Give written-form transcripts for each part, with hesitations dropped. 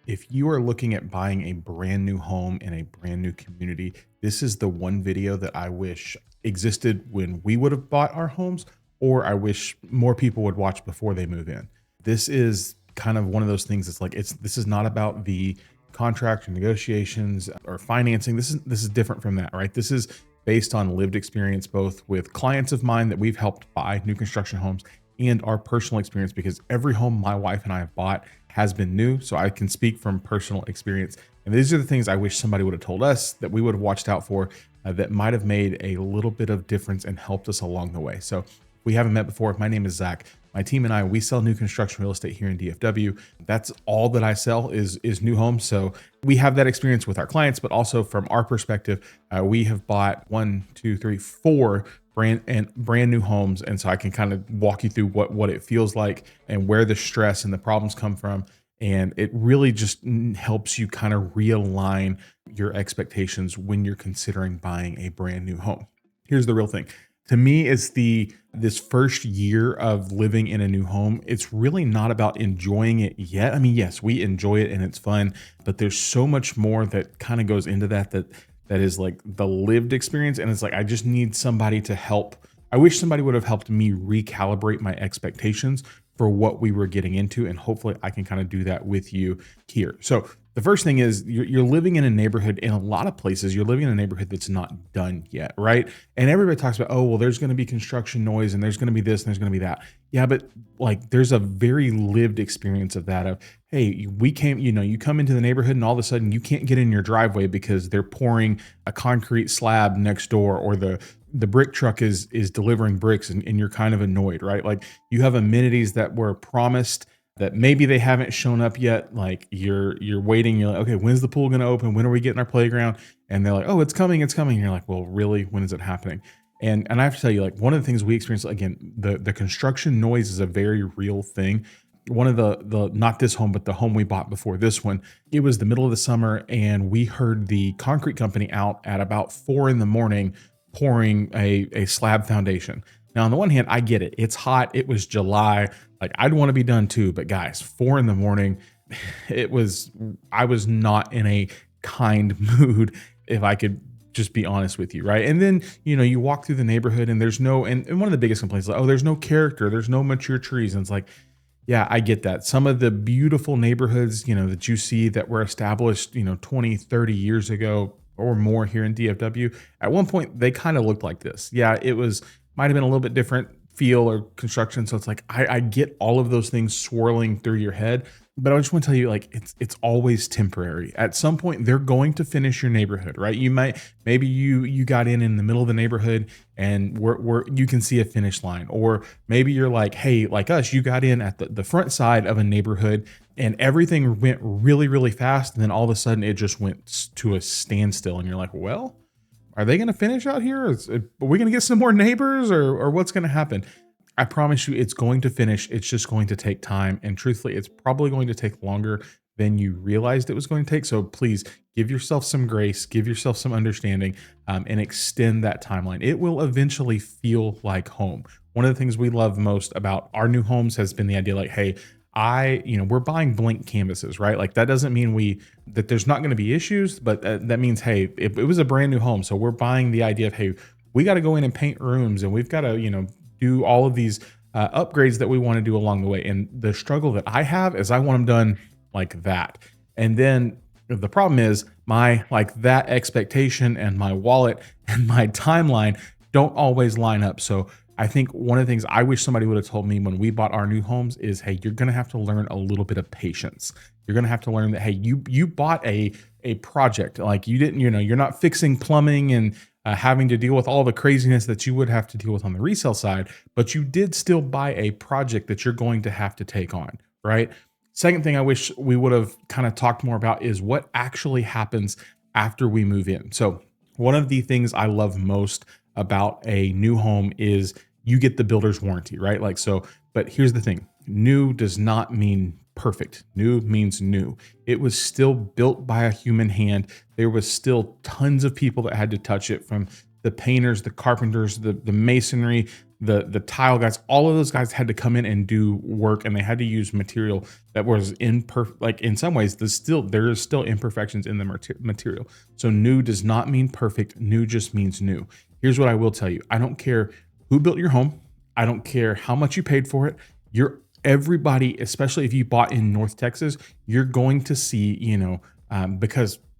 If you are looking at buying a brand new home in a brand new community, this is the one video that I wish existed when we would have bought our homes, or I wish more people would watch before they move in. This is kind of one of those things. It's like this is not about the contract or negotiations or financing. This is different from that, right? This is based on lived experience, both with clients of mine that we've helped buy new construction homes and our personal experience, because every home my wife and I have bought has been new. So I can speak from personal experience. And these are the things I wish somebody would have told us that we would have watched out for, that might have made a little bit of difference and helped us along the way. So if we haven't met before, my name is Zach. My team and I, we sell new construction real estate here in DFW. That's all that I sell is new homes. So we have that experience with our clients, but also from our perspective, we have bought 4 brand new homes. And so I can kind of walk you through what it feels like and where the stress and the problems come from. And it really just helps you kind of realign your expectations when you're considering buying a brand new home. Here's the real thing. To me, it's this first year of living in a new home. It's really not about enjoying it yet. I mean, yes, we enjoy it and it's fun, but there's so much more that kind of goes into that is like the lived experience. And it's like, I just need somebody to help. I wish somebody would have helped me recalibrate my expectations for what we were getting into. And hopefully I can kind of do that with you here. So the first thing is you're living in a neighborhood. In a lot of places, you're living in a neighborhood that's not done yet, right? And everybody talks about, oh, well, there's going to be construction noise and there's going to be this and there's going to be that. Yeah, but like there's a very lived experience of that. Of, hey, you come into the neighborhood and all of a sudden you can't get in your driveway because they're pouring a concrete slab next door, or the brick truck is delivering bricks, and you're kind of annoyed, right? Like you have amenities that were promised that maybe they haven't shown up yet. Like you're waiting, you're like, okay, when's the pool going to open? When are we getting our playground? And they're like, oh, it's coming. And you're like, well, really, when is it happening? And I have to tell you, like, one of the things we experience, again, the construction noise is a very real thing. One of the not this home, but the home we bought before this one, it was the middle of the summer, and we heard the concrete company out at about 4 a.m. pouring a slab foundation. Now, on the one hand, I get it. It's hot. It was July. Like I'd want to be done too, but guys, 4 a.m, I was not in a kind mood, if I could just be honest with you, right? And then, you walk through the neighborhood and there's and one of the biggest complaints is like, oh, there's no character. There's no mature trees. And it's like, yeah, I get that. Some of the beautiful neighborhoods, that you see that were established, 20, 30 years ago or more here in DFW, at one point, they kind of looked like this. Yeah, might have been a little bit different feel or construction. So it's like, I get all of those things swirling through your head, but I just want to tell you, like, it's always temporary. At some point, they're going to finish your neighborhood, right? Maybe you got in the middle of the neighborhood and you can see a finish line, or maybe you're like, hey, like us, you got in at the front side of a neighborhood and everything went really, really fast. And then all of a sudden it just went to a standstill. And you're like, well, are they going to finish out here? Are we going to get some more neighbors, or what's going to happen? I promise you it's going to finish. It's just going to take time. And truthfully, it's probably going to take longer than you realized it was going to take. So please give yourself some grace, give yourself some understanding, and extend that timeline. It will eventually feel like home. One of the things we love most about our new homes has been the idea like, hey, we're buying blank canvases, right? Like that doesn't mean that there's not going to be issues, but that means, hey, it was a brand new home. So we're buying the idea of, hey, we got to go in and paint rooms and we've got to, do all of these upgrades that we want to do along the way. And the struggle that I have is I want them done like that. And then the problem is that expectation and my wallet and my timeline don't always line up. So I think one of the things I wish somebody would have told me when we bought our new homes is, hey, you're going to have to learn a little bit of patience. You're going to have to learn that, hey, you bought a project. Like you didn't, you're not fixing plumbing and having to deal with all the craziness that you would have to deal with on the resale side, but you did still buy a project that you're going to have to take on, right? Second thing I wish we would have kind of talked more about is what actually happens after we move in. So one of the things I love most about a new home is you get the builder's warranty, right? Like, so, but here's the thing. New does not mean perfect. New means new. It was still built by a human hand. There was still tons of people that had to touch it, from the painters, the carpenters, the masonry, the tile guys, all of those guys had to come in and do work, and they had to use material that was imperfect. Like in some ways, there is still imperfections in the material. So new does not mean perfect. New just means new. Here's what I will tell you. I don't care who built your home. I don't care how much you paid for it. Everybody, especially if you bought in North Texas, you're going to see,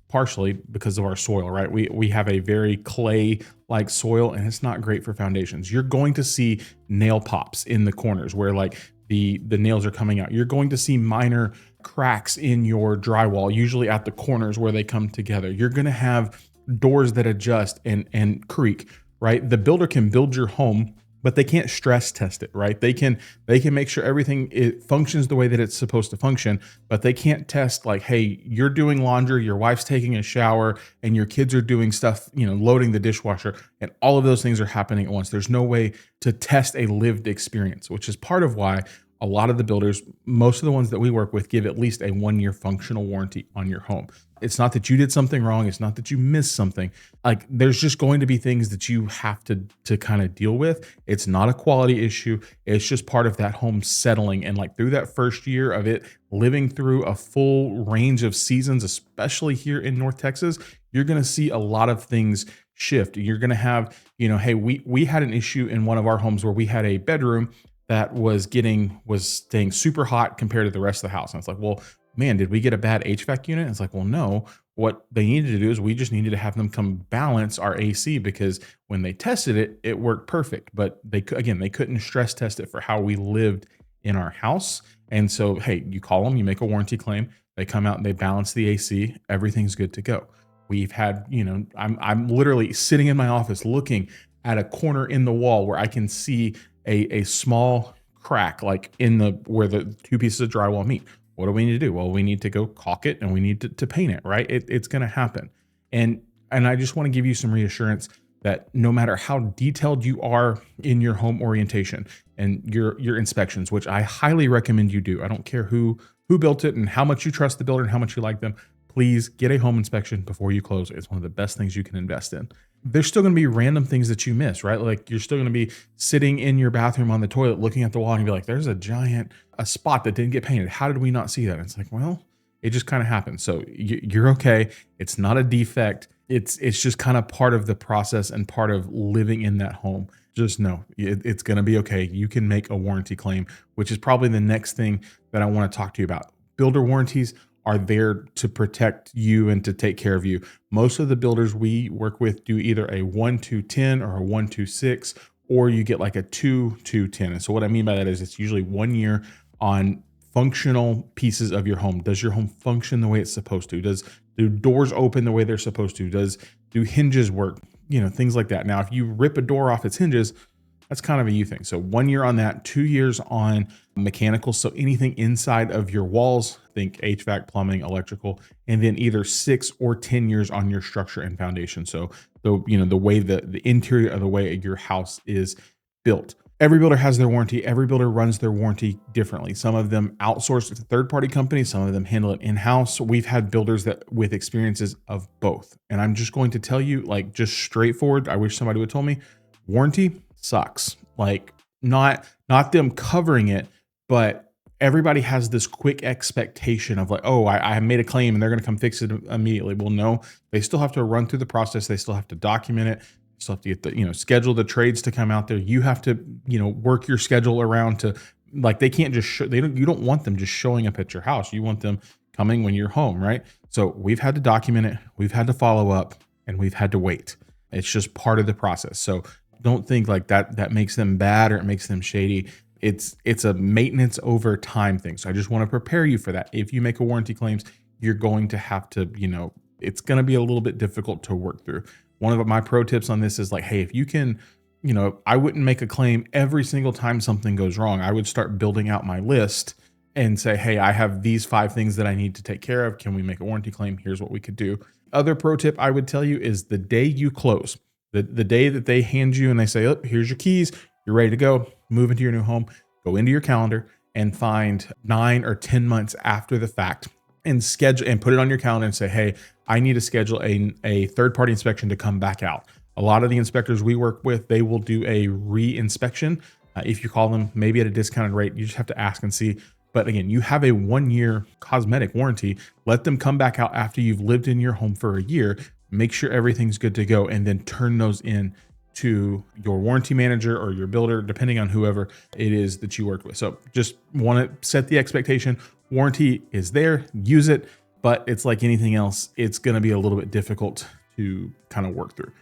partially because of our soil, right? We have a very clay-like soil, and it's not great for foundations. You're going to see nail pops in the corners where like the nails are coming out. You're going to see minor cracks in your drywall, usually at the corners where they come together. You're going to have doors that adjust and creak, right? The builder can build your home, but they can't stress test it, right? They can make sure it functions the way that it's supposed to function, but they can't test like, hey, you're doing laundry, your wife's taking a shower, and your kids are doing stuff, loading the dishwasher, and all of those things are happening at once. There's no way to test a lived experience, which is part of why a lot of the builders, most of the ones that we work with, give at least a 1-year functional warranty on your home. It's not that you did something wrong. It's not that you missed something. Like there's just going to be things that you have to kind of deal with. It's not a quality issue. It's just part of that home settling. And like through that first year of it living through a full range of seasons, especially here in North Texas, you're going to see a lot of things shift. You're going to have, hey, we had an issue in one of our homes where we had a bedroom that was staying super hot compared to the rest of the house. And it's like, well, man, did we get a bad HVAC unit? It's like, well, no, what they needed to do is we just needed to have them come balance our AC, because when they tested it, it worked perfect. But they couldn't stress test it for how we lived in our house. And so, hey, you call them, you make a warranty claim, they come out and they balance the AC, everything's good to go. We've had, I'm literally sitting in my office looking at a corner in the wall where I can see a small crack, like where the two pieces of drywall meet. What do we need to do? Well, we need to go caulk it, and we need to paint it, right? It's going to happen. And I just want to give you some reassurance that no matter how detailed you are in your home orientation and your inspections, which I highly recommend you do. I don't care who built it and how much you trust the builder and how much you like them. Please get a home inspection before you close. It's one of the best things you can invest in. There's still going to be random things that you miss, right? Like you're still going to be sitting in your bathroom on the toilet, looking at the wall, and you'll be like, there's a spot that didn't get painted. How did we not see that? And it's like, well, it just kind of happens. So you're okay. It's not a defect. It's just kind of part of the process and part of living in that home. Just know it's going to be okay. You can make a warranty claim, which is probably the next thing that I want to talk to you about. Builder warranties are there to protect you and to take care of you. Most of the builders we work with do either a 1-2-10 or a 1-2-6, or you get like a 2-2-10. And so what I mean by that is it's usually 1 year on functional pieces of your home. Does your home function the way it's supposed to? Do doors open the way they're supposed to? Do hinges work? Things like that. Now, if you rip a door off its hinges, that's kind of a you thing. So 1 year on that, 2 years on mechanical. So anything inside of your walls, think HVAC, plumbing, electrical, and then either 6 or 10 years on your structure and foundation. So the way the interior of the way your house is built. Every builder has their warranty. Every builder runs their warranty differently. Some of them outsource it to third-party companies. Some of them handle it in-house. We've had builders with experiences of both. And I'm just going to tell you, like, just straightforward, I wish somebody would have told me, warranty sucks. Like not them covering it, but everybody has this quick expectation of like, oh, I made a claim and they're going to come fix it immediately. Well, no, they still have to run through the process. They still have to document it. They still have to get schedule the trades to come out there. You have to, work your schedule around to, like, they can't just you don't want them just showing up at your house. You want them coming when you're home, right? So we've had to document it. We've had to follow up, and we've had to wait. It's just part of the process. So don't think like that makes them bad or it makes them shady. It's a maintenance over time thing. So I just want to prepare you for that. If you make a warranty claims, you're going to have to, it's going to be a little bit difficult to work through. One of my pro tips on this is like, hey, if you can, I wouldn't make a claim every single time something goes wrong. I would start building out my list and say, hey, I have these 5 things that I need to take care of. Can we make a warranty claim? Here's what we could do. Other pro tip I would tell you is the day you close, the day that they hand you and they say, oh, here's your keys, you're ready to go, move into your new home, go into your calendar and find 9 or 10 months after the fact and schedule and put it on your calendar and say, hey, I need to schedule a third-party inspection to come back out. A lot of the inspectors we work with, they will do a re-inspection. If you call them, maybe at a discounted rate, you just have to ask and see. But again, you have a 1-year cosmetic warranty. Let them come back out after you've lived in your home for a year, make sure everything's good to go, and then turn those in to your warranty manager or your builder, depending on whoever it is that you work with. So just want to set the expectation. Warranty is there, use it, but it's like anything else, it's going to be a little bit difficult to kind of work through.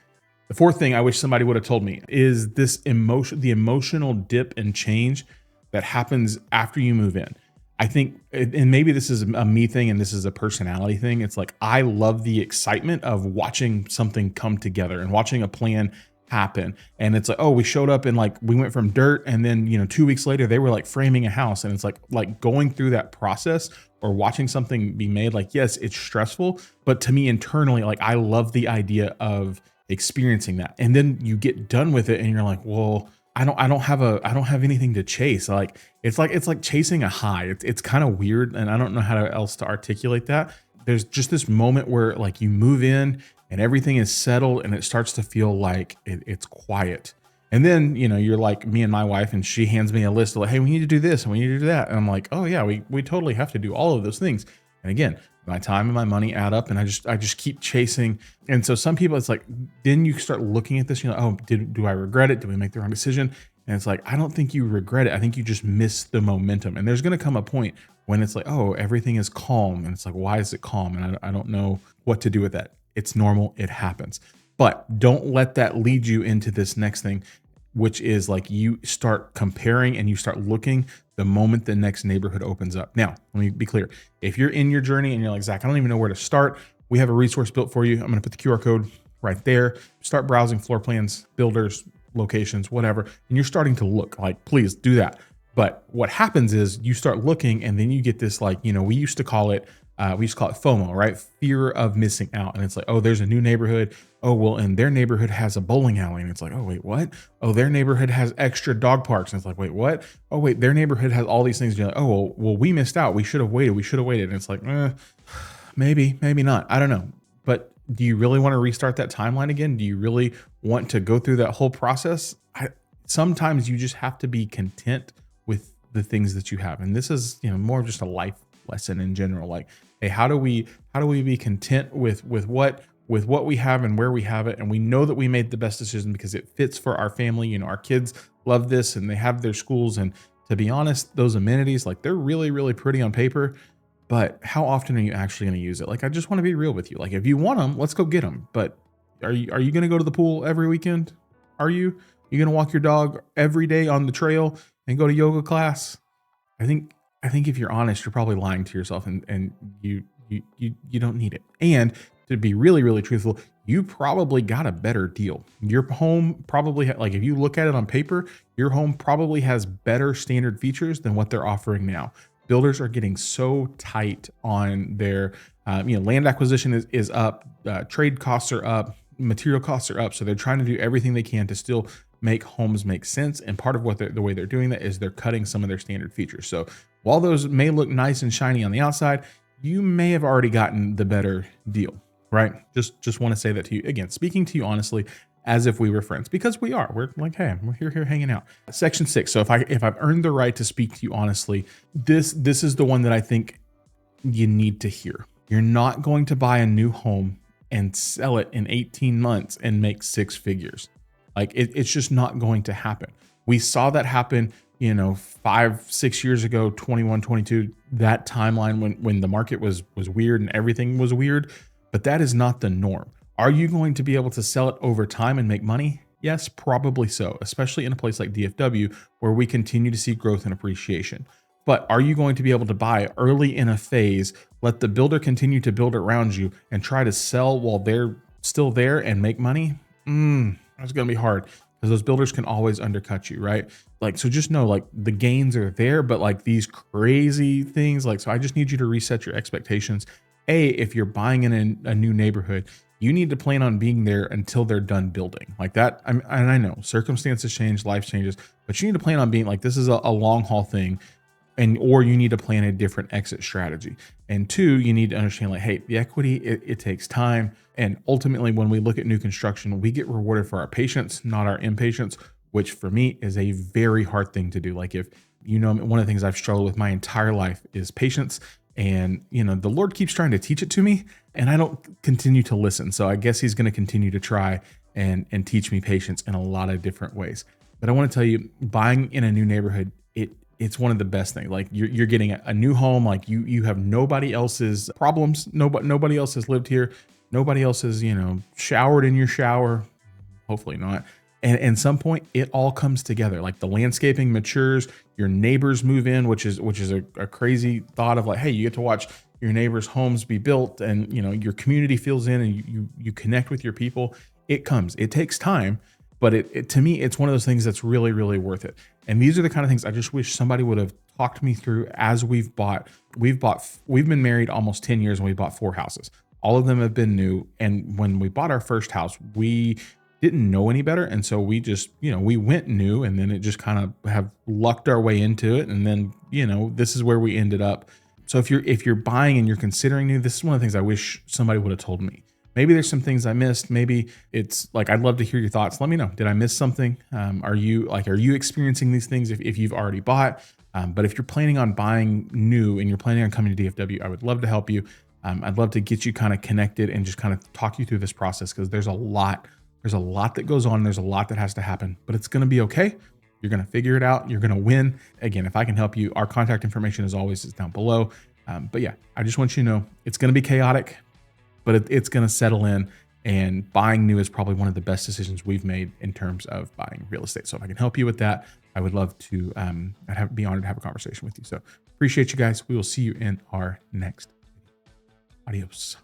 The fourth thing I wish somebody would have told me is this the emotional dip and change that happens after you move in. I think, and maybe this is a me thing and this is a personality thing. It's like, I love the excitement of watching something come together and watching a plan happen. And it's like, oh, we showed up and like, we went from dirt, and then, 2 weeks later, they were like framing a house. And it's like going through that process or watching something be made. Like, yes, it's stressful, but to me internally, like, I love the idea of experiencing that. And then you get done with it and you're like, well, I don't have anything to chase. Like, it's like chasing a high. It's kind of weird. And I don't know how else to articulate that. There's just this moment where like you move in and everything is settled and it starts to feel like it's quiet. And then, you're like me and my wife, and she hands me a list of like, hey, we need to do this and we need to do that. And I'm like, oh yeah, we totally have to do all of those things. And again, my time and my money add up, and I just keep chasing. And so some people, it's like, then you start looking at this, oh, do I regret it? Did we make the wrong decision? And it's like, I don't think you regret it. I think you just miss the momentum. And there's going to come a point when it's like, oh, everything is calm. And it's like, why is it calm? And I don't know what to do with that. It's normal. It happens. But don't let that lead you into this next thing, which is like you start comparing and you start looking the moment the next neighborhood opens up. Now, let me be clear. If you're in your journey and you're like, Zach, I don't even know where to start, we have a resource built for you. I'm going to put the QR code right there. Start browsing floor plans, builders, locations, whatever. And you're starting to look, like, please do that. But what happens is you start looking, and then you get this, like, we used to call it FOMO, right? Fear of missing out. And it's like, oh, there's a new neighborhood. Oh, well, and their neighborhood has a bowling alley. And it's like, oh, wait, what? Oh, their neighborhood has extra dog parks. And it's like, wait, what? Oh, wait, their neighborhood has all these things. And you're like, oh, well, we missed out. We should have waited. And it's like, maybe not. I don't know. But do you really want to restart that timeline again? Do you really want to go through that whole process? Sometimes you just have to be content with the things that you have. And this is, more of just a life lesson in general. Like, hey, how do we be content with what we have and where we have it? And we know that we made the best decision because it fits for our family. Our kids love this and they have their schools. And to be honest, those amenities, like, they're really, really pretty on paper, but how often are you actually going to use it? Like, I just want to be real with you. Like, if you want them, let's go get them. But are you going to go to the pool every weekend? Are you going to walk your dog every day on the trail and go to yoga class? I think if you're honest, you're probably lying to yourself, and you don't need it. And to be really, really truthful, you probably got a better deal. Your home probably, like, if you look at it on paper, your home probably has better standard features than what they're offering now. Builders are getting so tight on their, land acquisition is up, trade costs are up, material costs are up. So they're trying to do everything they can to still make homes make sense. And part of what the way they're doing that is they're cutting some of their standard features. So while those may look nice and shiny on the outside, you may have already gotten the better deal, right? Just want to say that to you again, speaking to you honestly, as if we were friends, because we are. We're like, hey, we're here hanging out. Section 6. So if I've earned the right to speak to you honestly, this is the one that I think you need to hear. You're not going to buy a new home and sell it in 18 months and make 6 figures. Like, it's just not going to happen. We saw that happen, 5-6 years ago, 21, 22, that timeline when the market was weird and everything was weird, but that is not the norm. Are you going to be able to sell it over time and make money? Yes, probably so, especially in a place like DFW where we continue to see growth and appreciation. But are you going to be able to buy early in a phase, let the builder continue to build around you, and try to sell while they're still there and make money? That's going to be hard, because those builders can always undercut you, right? Like, so just know, like, the gains are there, but like these crazy things, like, so I just need you to reset your expectations. If you're buying in a new neighborhood, you need to plan on being there until they're done building like that. And I know circumstances change, life changes, but you need to plan on being like, this is a long haul thing. or you need to plan a different exit strategy. And two, you need to understand like, hey, the equity, it takes time. And ultimately, when we look at new construction, we get rewarded for our patience, not our impatience, which for me is a very hard thing to do. Like if, one of the things I've struggled with my entire life is patience. And, the Lord keeps trying to teach it to me and I don't continue to listen. So I guess he's going to continue to try and teach me patience in a lot of different ways. But I want to tell you, buying in a new neighborhood, it's one of the best things. Like you're getting a new home. Like you have nobody else's problems. Nobody else has lived here. Nobody else has, showered in your shower. Hopefully not. And at some point it all comes together. Like the landscaping matures, your neighbors move in, which is a crazy thought of like, hey, you get to watch your neighbors' homes be built and, your community fills in and you connect with your people. It takes time, but to me, it's one of those things that's really, really worth it. And these are the kind of things I just wish somebody would have talked me through as we've been married almost 10 years and we bought 4 houses. All of them have been new. And when we bought our first house, we didn't know any better. And so we just, we went new and then it just kind of have lucked our way into it. And then, this is where we ended up. So if you're buying and you're considering new, this is one of the things I wish somebody would have told me. Maybe there's some things I missed. Maybe it's like, I'd love to hear your thoughts. Let me know. Did I miss something? Are you experiencing these things if you've already bought? But if you're planning on buying new and you're planning on coming to DFW, I would love to help you. I'd love to get you kind of connected and just kind of talk you through this process because there's a lot that goes on. There's a lot that has to happen, but it's going to be okay. You're going to figure it out. You're going to win. Again, if I can help you, our contact information is down below. But yeah, I just want you to know it's going to be chaotic, but it's going to settle in, and buying new is probably one of the best decisions we've made in terms of buying real estate. So if I can help you with that, I would love to, be honored to have a conversation with you. So appreciate you guys. We will see you in our next video. Adios.